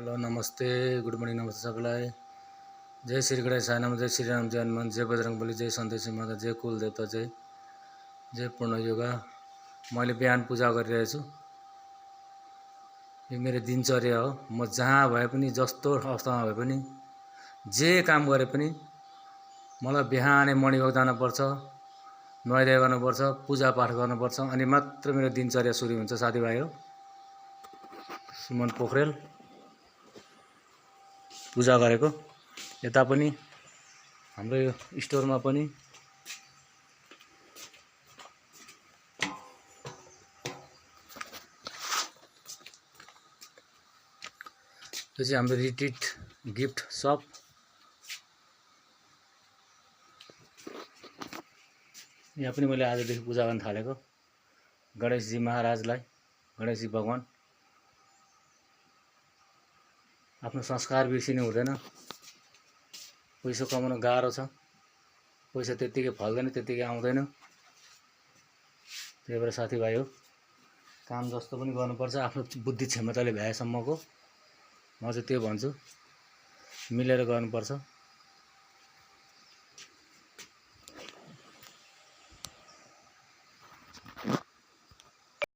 Hello नमस्ते good morning नमस्ते सबैलाई। जय श्री गणेश साईनाम, जय श्री राम, जय हनुमान, जय बजरंगबली, जय सन्देशी माता, जय कुल देवता, जय पूर्ण योगा। मैले बिहान पूजा गरिरहेको छु। यो मेरो दिनचर्या हो। म जहाँ भए पनि, जस्तो अवस्थामा भए पनि, जे काम गरे पनि मलाई बिहानै मर्निङ वक जानुपर्छ, नुहाइधुवाइ गर्नुपर्छ, पूजापाठ गर्नुपर्छ, अनि मात्र मेरो दिनचर्या सुरु हुन्छ। साथीभाइ हो सुमन पोखरेल पूजा गरेको। यता पनि हाम्रो यो स्टोरमा पनि यो चाहिँ हाम्रो रिट्रिट गिफ्ट सप। यहाँ पनि मैले आजदेखि पूजा गर्न थालेको। गणेशजी महाराजलाई, गणेशजी भगवान, आफ्नो संस्कार बिर्सिनु हुँदैन। पैसा कमाउन गाह्रो छ, पैसा त्यत्तिकै फल्दैन, त्यत्तिकै आउँदैन। त्यही भएर साथीभाइ हो, काम जस्तो पनि गर्नुपर्छ आफ्नो बुद्धि क्षमताले भ्याएसम्मको। म चाहिँ त्यो भन्छु, मिलेर गर्नुपर्छ।